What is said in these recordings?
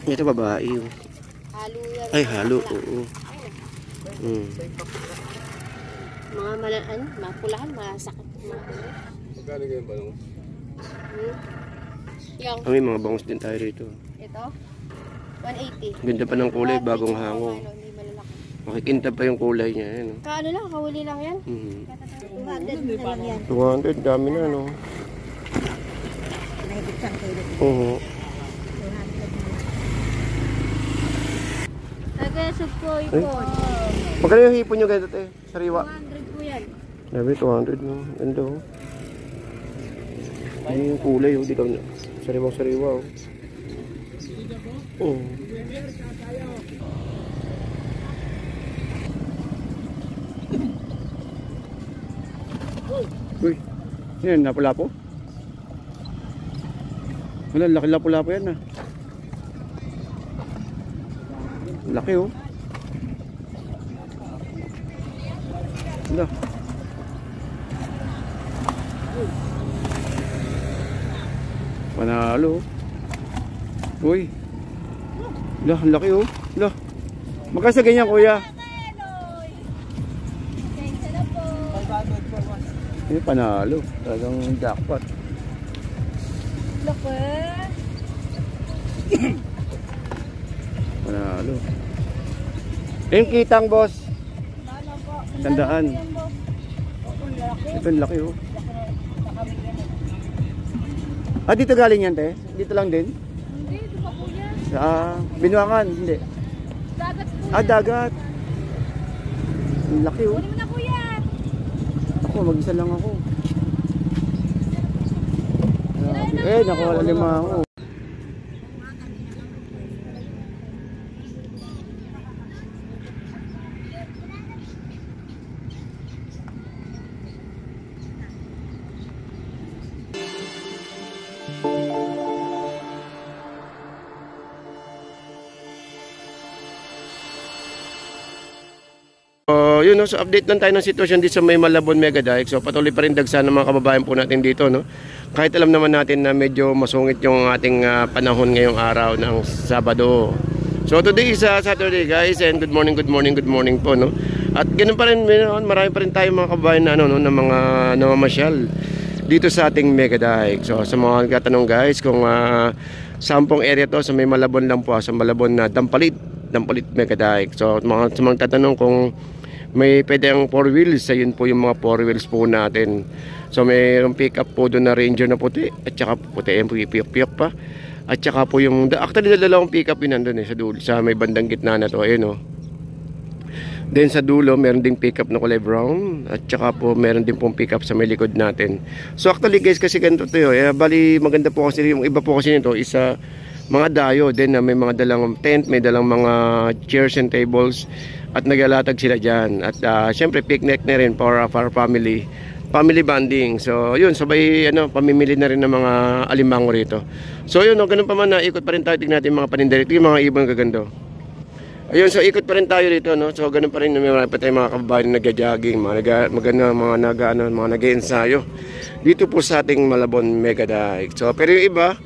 Ito babae. Halo yan. Ay, halo. Oo. Mga mapulahan, masakit. Magkano ganyan ba lang? Yung, May mga bangus din tayo rito. ito, 180. Ganda pa ng kulay, bagong hango. Hindi malalaki. Makikinta pa yung kulay niya. Yan, oh. Kaano lang, kahuli lang yan. 200 na lang yan. 200, dami na, no? Nahigit siyang kilo. Oo. 200 na. Tagasog po ipon. Magkano yung hipon nyo ganito, te? Sariwa? 200 po yan. Sabi, 200, no? Ganda, oh. Ano yung kulay, oh. Dito, sariwang-sariwa, oh. Oo. Uy, yan, lapo-lapo? Wala, laki lapo-lapo yan, ah. Laki, oh. Wala. Panalo. Uy. Lah, laki, oh. Lah. Magkano sa ganyan, kuya? Eh, panalo. Talagang jackpot. Laki. Panalo. Yung kitang, boss. Tandaan. Ito yung laki, oh. Ah, dito galing yan, te? Dito lang din? Hindi, ito pa po yan. Sa Binuangan, hindi. Dagat po Ah, dagat. Ang laki, oh. Kunin mo na kuya. Ako, mag-isa lang ako. Eh, nakuha 5 ako. Yun, no? So update lang tayo ng sitwasyon dito sa may Malabon Mega Dike. So patuloy pa rin dagsa ng mga kababayan po natin dito, no? Kahit alam naman natin na medyo masungit yung ating panahon ngayong araw ng Sabado. So today is Saturday, guys, and good morning po, no? At ganoon pa rin, marami pa rin tayo mga kababayan na ano, no, na mga namamasyal dito sa ating Mega Dike. So sa mga nagtatanong, guys, kung saan pong area to, sa may Malabon lang po, sa Malabon na Dampalit Mega Dike. So sa mga tatanong kung may pwede ang 4 wheels, ayun po yung mga 4 wheels po natin. So mayroong pick up po doon na Ranger na puti, at saka puti yung piyok pa, at saka po yung actually dalawang pick up yun nandun, sa dulo, sa may bandang gitna na to, ayun, oh. Then sa dulo meron ding pick up na kulay brown, at saka po meron din pong pick up sa may likod natin. So actually, guys, kasi ganito to, bali maganda po kasi yung iba po kasi nito isa mga dayo din na may mga dalang tent, may dalang mga chairs and tables, at nagalatag sila dyan. At syempre picnic na rin for family bonding. So yun, sabay pamimili na rin ng mga alimango rito. So yun, ganun pa man, ikot pa rin tayo. Tignan natin mga paninda rito, yung mga ibang gagando. Ayun, so ikot pa rin tayo rito, no? So ganun pa rin, may pa tayo mga kababayan na nagja-jogging, mga nag-ensayo dito po sa ating Malabon Mega Dike. So pero yung iba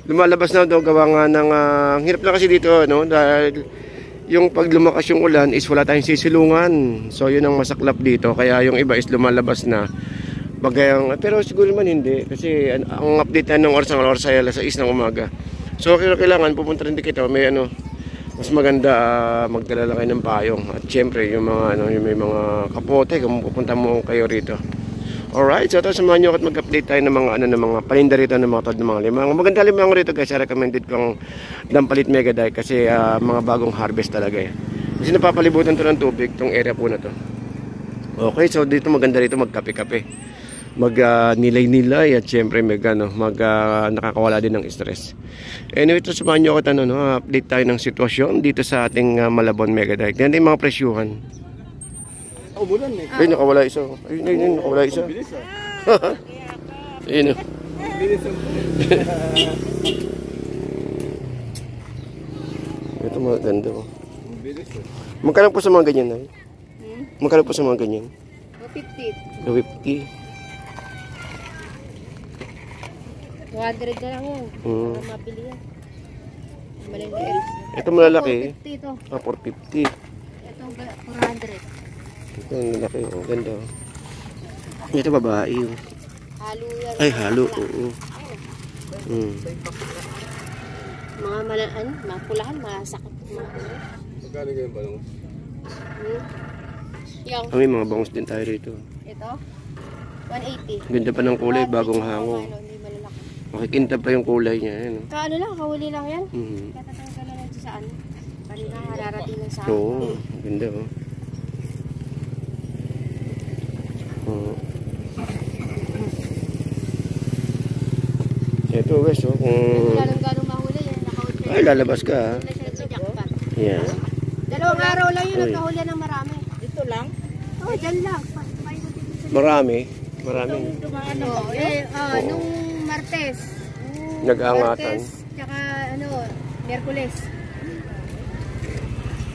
lumalabas na daw, gawa nga ng hirap na kasi dito, no? Dahil yung pag lumakas yung ulan is wala tayong sisilungan. So yun ang masaklap dito. Kaya yung iba is lumalabas na bagayang, pero siguro man hindi. Kasi ang update na ng oras ay alas 6 ng umaga. So kailangan pupunta rin dito. May mas maganda magdala lang kayo ng payong. At syempre yung mga yung may mga kapote kung pupunta mo kayo rito. Alright, so ito samahan nyo at mag-update tayo ng mga ng mga paninda rito, ng mga tod, ng mga limang. Maganda limang rito, guys. Recommended kong Dampalit Mega Dike kasi mga bagong harvest talaga eh. Kasi napapalibutan to ng tubig, tong area po na to. Okay, so dito maganda rito magkape-kape. Nilay-nilay at syempre nakakawala din ng stress. Anyway, ito samahan nyo at update tayo ng sitwasyon dito sa ating Malabon Mega Dike. Yan yung mga presyuhan. Umulan eh. Ay, nakawala isa. Ayun, nakawala isa. Bilis Ayun. Bilis Ito maganda. Bilis eh. Magkano po sa mga ganyan, ay? Magkano po sa mga ganyan? 250. 250. 200 na lang yan. Para mabili yan. Maliliit. Ito malalaki. 450 ito. 450. Itong 400. Ito ang lalaki. Oh, ganda. Oh. Ito babae. Oh. Halo yan. Ay, halo. Oo. Mga malaan, mga pulahan, masakit. Magkano ganyan ba lang? Yung, May mga bangus din tayo rito. ito, 180. Ganda pa ng kulay, bagong hango. Hindi malalaki. Makikinta pa yung kulay niya. Yan, oh. Kaano lang, kahuli lang yan. Mhm. Katatanggal na lang sa ano. Kanina hararating lang sa akin. Oo, ganda oh. Oo. Ito guys, oh, kung... Wala nang ganong mahuli yan. Naka-ultra. Ay, lalabas ka ha. Wala siya sa jackpot. Yan. Dalawang araw lang yun, Uy. nagkahuli ng marami. Dito lang? Oo, dyan lang. Marami. Marami. Ano, nung Martes. Nag-aangatan. Martes, tsaka ano, Miyerkules.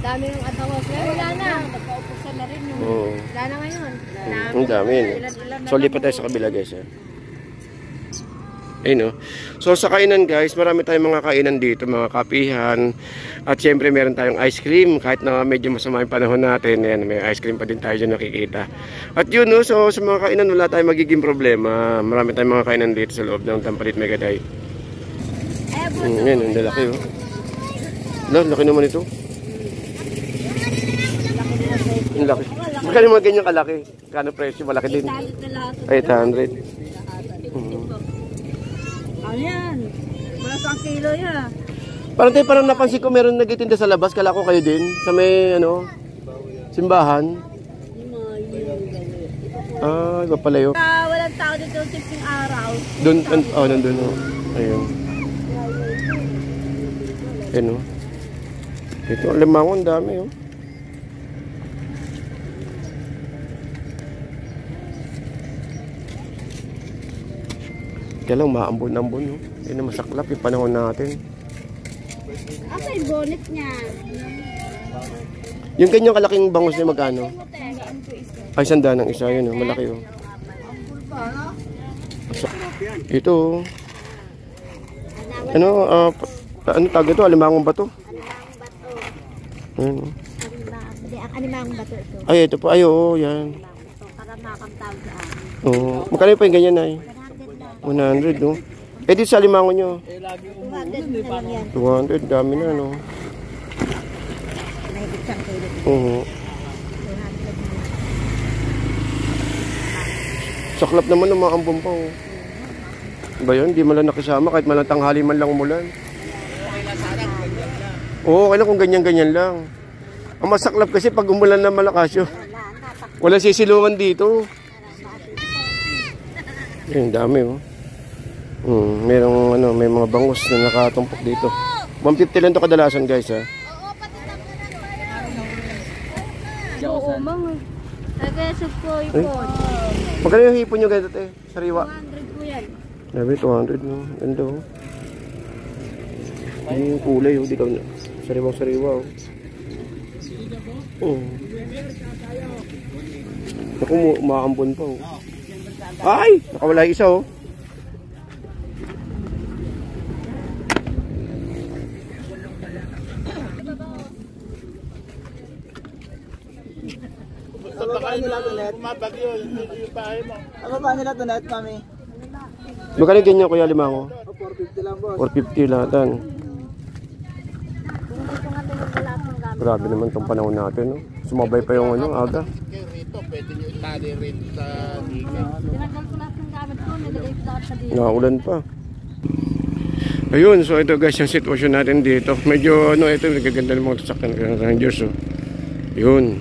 Dami ng atawag. Wala na. Nagkaupusan na rin yung... Oo. Wala na ngayon. Ang dami yun. So, lipat tayo sa kabila guys ha. Ayun, no? So sa kainan guys, marami tayong mga kainan dito, mga kapihan. At syempre meron tayong ice cream. Kahit na medyo masama yung panahon natin, ayan, may ice cream pa din tayo dyan nakikita. At yun, no? So sa mga kainan wala tayong magiging problema. Marami tayong mga kainan dito sa loob ng Tampalit Megaday. Yan, ang lalaki oh. Laki naman ito. Ang laki. Magkano mga ganyan kalaki? Kano presyo? Malaki din. 800. Ayan. Wala sa kilo yan. Parang napansin ko meron nagtitinda sa labas. Kala ko kayo din. Sa may ano, simbahan. Ah, iba pala yun. Walang tao dito tipsing araw. Doon, oh, nandun oh. Ayun. Ayun oh. Ito, limangon, dami oh. Kaya lang maambon-ambon no. Hindi na masaklap yung panahon natin. Asa yung bonnet niya? Yung ganyang kalaking bangus niya magkano? Ay, 100 ang isa yun, oh. Malaki oh. Ito oh. Ano, ano tawag ito? Alimangong bato? Ayun oh. Animang bato ito. Ay, ito po. Ay, oo, yan. Para makakantawag sa akin. Oo. Magkano pa yung ganyan ay? 100 no? Eh, dito sa alimango nyo? 200 na lang yan. 200, dami na no? Mahigit siyang kilo. Oo. 200 na. Saklap naman ng mga ambon pa oh. Ba yun? Di man lang nakisama kahit man lang tanghali man lang umulan. Oo, kailan kung ganyan-ganyan lang. Ang masaklap kasi pag umulan na malakas yun. Walang sisilungan dito. Ayun, dami oh. Merong ano, may mga bangus na nakatumpok dito. 150 lang to kadalasan guys ha. Oo, mga. Nag-esog ko ipon. Magkano yung hipon nyo ganito eh? Sariwa? 200 po yan. Sabi, 200 no. Ganda oh. Yung kulay oh, di ka na. Sariwang-sariwa oh. Oh. Naku, umaambon pa oh. Ay! Nakawala yung isa oh. Ano ba nila tunet? Kumabagyo yung bahay mo. Ano ba nila tunet, mami? Magkano ganyan kuya limango? 450 lang, boss. 450 lahatan. Grabe naman tong panahon natin no. Sumabay pa yung ano, aga. Rito, pwede nyo itali rito sa hika. Tinagal ko lahat ng gamit ko. Nilagay ko lahat sa dito. Nakaulan pa. Ayun, so ito guys yung sitwasyon natin dito. Medyo ano, ito nagaganda ng mga sasakyan ng Rangers oh. Yun.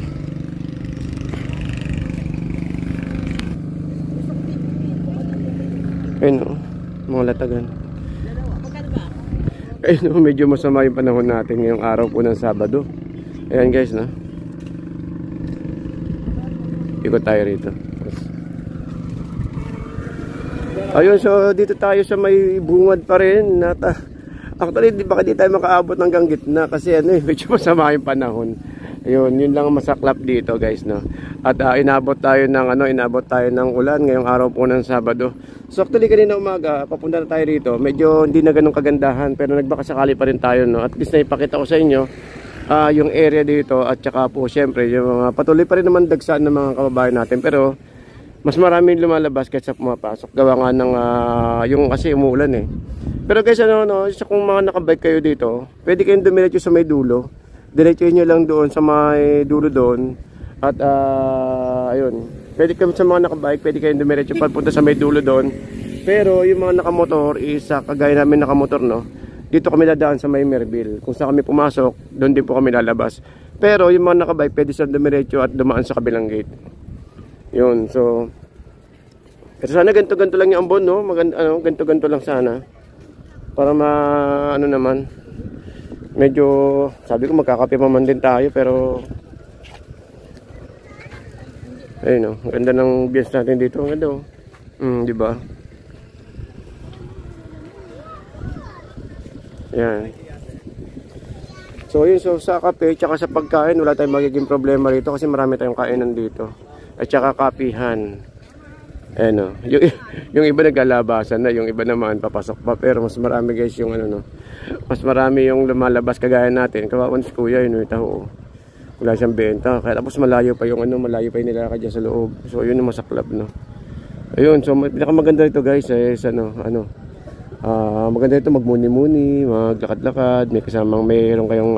Ayun oh, mga latagan. Ayun oh, medyo masama yung panahon natin ngayong araw po ng Sabado. Ayan guys na. Ikot tayo rito. Ayun, so dito tayo sa may bungad pa rin. Actually, baka di tayo makaabot hanggang gitna kasi ano eh, medyo masama yung panahon. Yun lang ang masaklap dito guys, no. At inabot tayo ng ulan ngayong araw po ng Sabado. So actually kanina umaga papunta na tayo rito. Medyo hindi na ganun kagandahan pero nagbakasakali pa rin tayo, no. At least naipakita ko sa inyo yung area dito at saka po syempre yung mga patuloy pa rin naman dagsaan ng mga kababayan natin pero mas maraming lumalabas kaysa pumapasok. Gawa nga ng yung kasi umuulan eh. Pero guys isa kung mga nakabike kayo dito, pwede kayong dumiretso sa may dulo. Diretsuhin nyo lang doon sa may dulo doon. At ayun, pwede kayo sa mga nakabike, pwede kayong dumiretso papunta sa may dulo doon. Pero yung mga nakamotor is kagaya namin nakamotor, no, dito kami dadaan sa may Merville. Kung saan kami pumasok, doon din po kami lalabas. Pero yung mga nakabike, pwede silang dumiretso at dumaan sa kabilang gate. Yun, so pero sana ganto-ganto lang yung ambon, no. Ganto-ganto lang sana. Para naman, medyo sabi ko magkakape man din tayo pero ayun, ang ganda ng views natin dito. Ang ganda, di ba? Yan. So yun, so sa kape tsaka sa pagkain wala tayong magiging problema rito kasi marami tayong kainan dito. At tsaka kapihan. Ayun, yung iba naglalabasan na, yung iba naman papasok pa, pero mas marami guys yung mas marami yung lumalabas kagaya natin. Kawawan si kuya, yun yung taho. Wala siyang benta, kaya tapos malayo pa yung malayo pa yung nilakad dyan sa loob. So yun yung masaklap, no. Ayun, so pinakamaganda ito guys is maganda ito magmuni-muni, maglakad-lakad, may kasamang meron kayong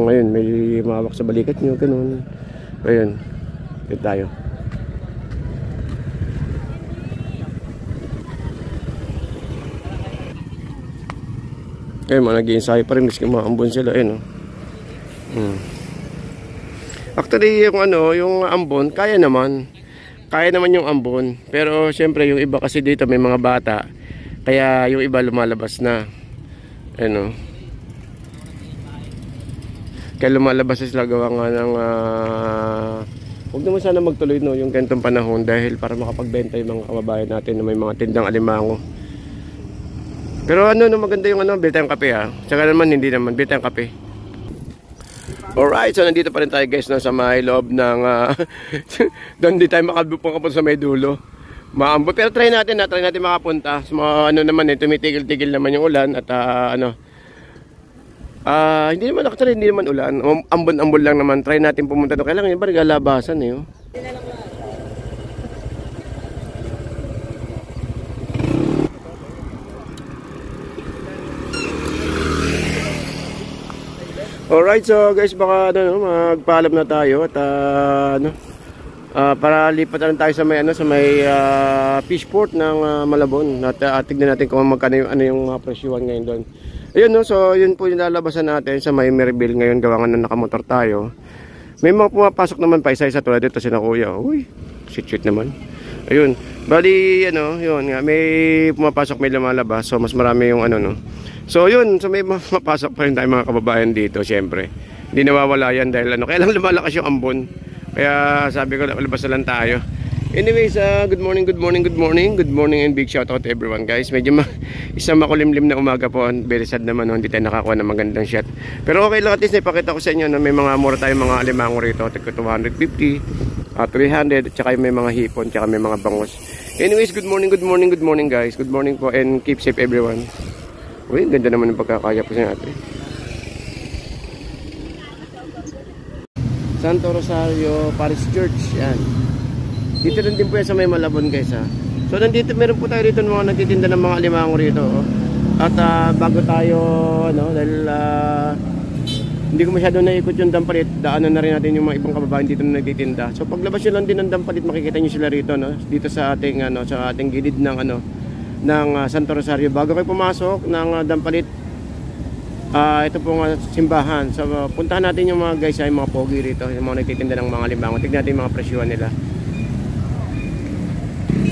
ngayon, may mawak sa balikat nyo, ganun. Ayun, yun tayo. Kaya nag-iinsayo pa rin, miski maambon sila, Actually, yung ambon, kaya naman yung ambon. Pero syempre, yung iba kasi dito may mga bata, kaya yung iba lumalabas na. Kaya lumalabas sila gawa nga ng huwag naman sana magtuloy, no, yung ganitong panahon dahil para makapagbenta yung mga kababayan natin na may mga tindang alimango. Pero maganda yung bili tayong kape ha. Saka naman hindi naman, bili tayong kape. Alright, so nandito pa rin tayo guys, no, sa may loob ng doon di tayo makapunta sa may dulo. Maambot, pero try natin makapunta. So, naman tumitigil-tigil naman yung ulan at hindi naman ulan. Ambon-ambon lang naman. Try natin pumunta doon. Kailangan yun ba naglalabasan eh. Alright, so guys, baka magpaalam na tayo at para lipat na tayo sa may fishport ng Malabon at tignan natin kung magkano yung presyuhan ngayon doon. Ayun, no, so yun po yung lalabasan natin sa may Merville ngayon, gawa nga na nakamotor tayo. May mga pumapasok naman pa isa-isa tulad dito sina kuya. Uy, shit naman. Ayun, bali yun nga, may pumapasok, may lumalabas, so mas marami yung So yun, so may mapasok pa rin tayo mga kababayan dito, syempre. Hindi nawawala yan dahil kailang lumalakas yung ambon. Kaya sabi ko, labas na lang tayo. Anyways, good morning and big shout out to everyone guys. Medyo isang makulimlim na umaga po. Very sad naman, hindi tayo nakakuha ng magandang shot. Pero okay lang, at least naipakita ko sa inyo na may mga mura tayong mga alimango rito. Tigko 250, 300, at saka may mga hipon, at saka may mga bangus. Anyways, good morning guys. Good morning po and keep safe everyone. Uy, ganda naman yung pagkakaya po sa natin. Santo Rosario Parish Church, yan. Dito rin din po yan sa may Malabon guys ha. So nandito, meron po tayo rito mga nagtitinda ng mga alimango rito. At bago tayo, dahil hindi ko masyado naikot yung Dampalit, daanan na rin natin yung mga ibang kababayan dito na nagtitinda. So paglabas nyo lang din ng Dampalit, makikita nyo sila rito, dito sa ating, sa ating gilid ng ng Santo Rosario. Bago kayo pumasok ng Dampalit, ito pong simbahan. So puntahan natin yung mga guys, yung mga pogi rito, yung mga nagtitinda ng mga alimango. Tignan natin yung mga presyuhan nila.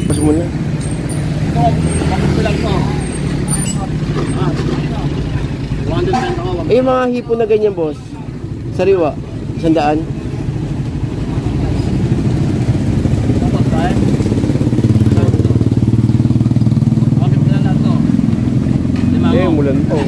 Pas mo na. Yung mga hipon na ganyan boss, sariwa, 100. Mulan po.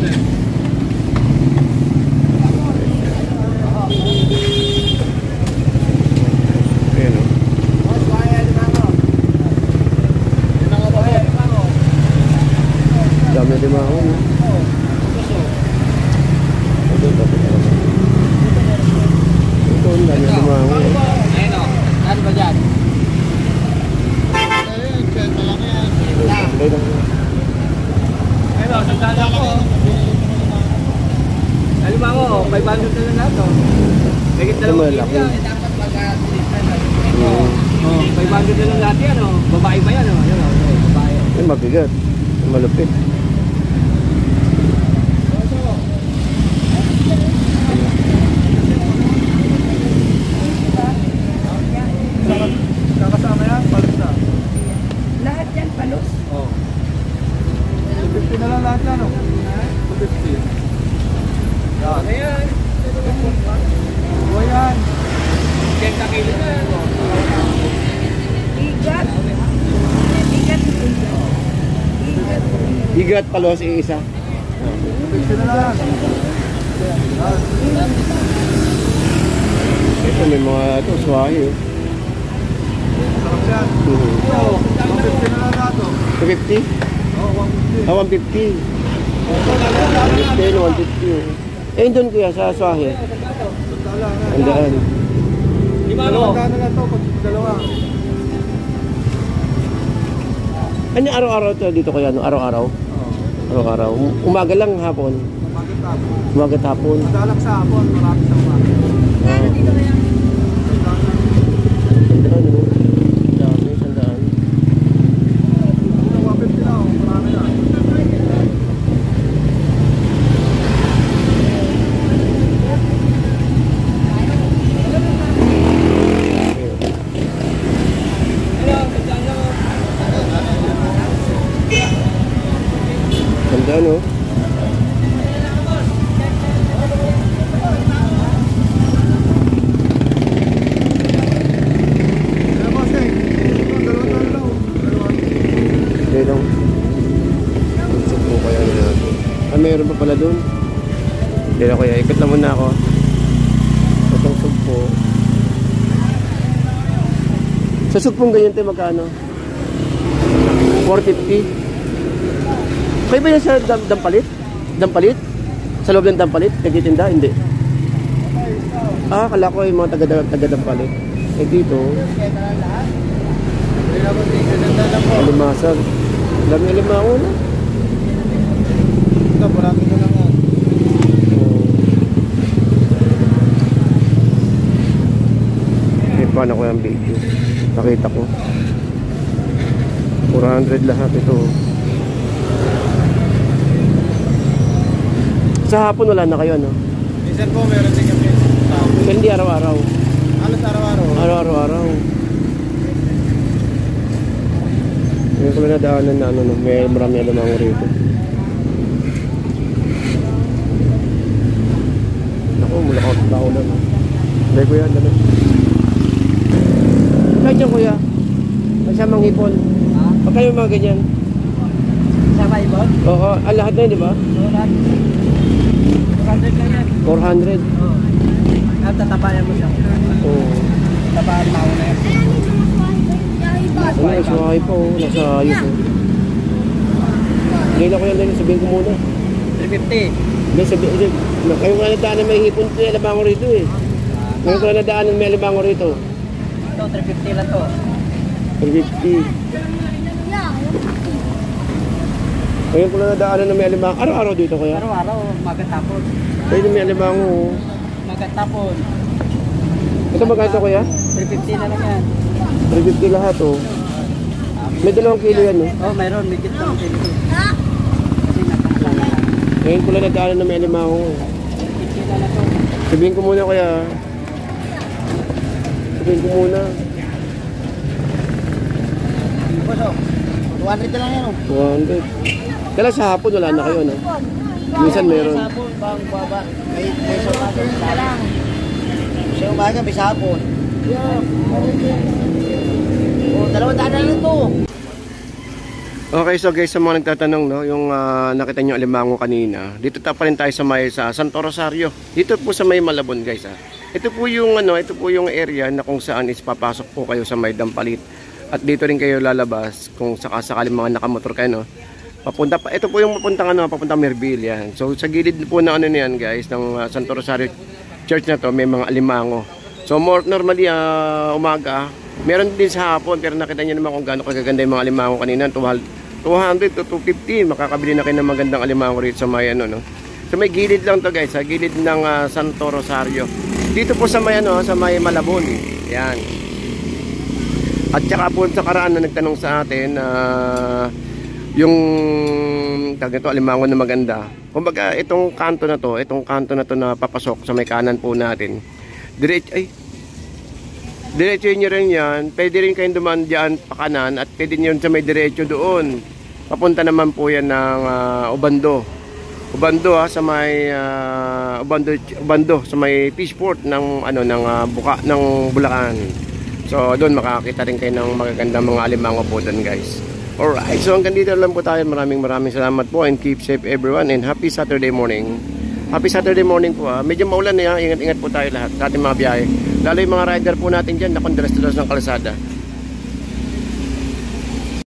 500 na lang lahat, oh. Megit Ay, malaki. dapat oh, 500 na lang lahat yan, oh. Babae ba yan, oh. Yan, oh. Babae. Ay, mabigat. Malupit. Kakasama yan, palos na. Lahat yan, palos. Oh. 250 na lang lahat yan, oh. 250. Yan. Ayan. O yan. 10 kilo na yan, oh. Igat. Igat. Igat. Bigat palos isa. 250 na lang. Yan. Ito may mga ito, swahi. Sarap yan. Oh, 150 na lang lahat, oh. 250? Oh, 150. Ah, 150. 150, 150. Eh, doon kuya, sa swahi. Sandala nga. Andaan. Dalawang daan na lang to, pag dalawa. Ano araw-araw to dito kuya? No? Araw-araw? Oh, Araw-araw. Umaga lang, hapon. umagat tapos. Umaga hapon. Madalang sa hapon, marami sa umaga. Ano dito kaya? Sandaan, no? Dami, sandaan. 150 na, oh. Marami na. Sandaan, no? Kaya boss, eh. Dalawang daan lang, oh. Dalawang. Okay lang. Gusto po kaya natin. Ah, mayroon pa pala doon. Hindi na kuya, ikot na muna ako. Itong sugpo. Sa sugpong ganyan tayo magkano? 450. Kayo ba yan sa Dampalit? Dampalit? Sa loob ng Dampalit? Nagtitinda? Hindi. Ah, kala ko yung mga taga Dampalit. Eh dito, alimasag. Dami alimango na. Ito, marami na lang yan. Eh, paano ko yung video? Nakita ko. 400 lahat ito. Sa hapon wala na kayo, no? Minsan po, meron din kami. Pero hindi araw-araw. Halos araw-araw. Araw-araw. Ngayon ko lang nadaanan na ano, no? May marami alamango rito. Naku, mula ka tao lang. Dahil kuya, dali. Kahit yan kuya. Masamang hipon. Ha? Pag kayo mga ganyan. Sama ibon? Oo, lahat na yun, di ba? Lahat. 400 lang yan. 400. Oo. At tatapayan mo siya. Oo. Tapayan mo na yan. Ano, nasuhay pa oh. Nasa ayos oh. Ngayon ako yan din, sabihin ko muna. 350. Hindi, sabihin. Kayo nga nadaan na may hipon may alimango rito eh. Ngayon ko nadaan na may alimango rito. Ito, 350 lang to. 350. Ngayon ko na nadaanan na may alimango. Araw-araw dito kaya? Araw-araw, magatapon. Kaya may alimango oh. Magatapon. Ito magkano kuya? 350 na lang yan. 350 lahat oh. May 2 kilo yan eh. Oh, mayroon. May kit lang. Kasi nakakasama na. Ngayon ko na nadaanan na may alimango oh. 350 na lang to. Sabihin ko muna kuya. Sabihin ko muna. Boso, 200 na lang yan oh. 200. Kaya sa hapon wala na kayo no? Minsan meron. Sabon, bang baba. May sa umaga. Sa umaga, may sabon. Oh, 200 na lang to. Okay, so guys, sa mga nagtatanong, no, yung nakita nyo alimango kanina, dito pa rin tayo sa Santo Rosario. Dito po sa may Malabon, guys. Ito po yung ito po yung area na kung saan is papasok po kayo sa may Dampalit. At dito rin kayo lalabas kung sakasakali mga nakamotor kayo, no. Papunta pa, ito po yung papuntang Merville yan. So sa gilid po na niyan, guys, ng Santo Rosario Church na to, may mga alimango. So normally umaga, meron din sa hapon, pero nakita niyo naman kung gaano kagaganda yung mga alimango kanina. 200 to 250, makakabili na kayo ng magandang alimango rito sa may no. So Sa may gilid lang to guys, sa gilid ng Santo Rosario. Dito po sa may sa may Malabon. Yan. At saka po sa karaan na nagtanong sa atin yung tawag ito, alimango na maganda. Kumbaga itong kanto na to na papasok sa may kanan po natin. Diretso nyo rin yan. Pwede rin kayong dumaan dyan pa kanan at pwede nyo sa may diretso doon. Papunta naman po yan ng Obando. Obando sa may Obando sa may Fishport ng Buka ng Bulacan. So doon makakita rin kayo ng magagandang mga alimango po doon guys. Alright, so hanggang dito lang po tayo. Maraming salamat po and keep safe everyone and happy Saturday morning. Happy Saturday morning po. Medyo maulan na yan. Ingat-ingat po tayo lahat sa ating mga biyahe. Lalo yung mga rider po natin dyan na kondrastulos ng kalsada.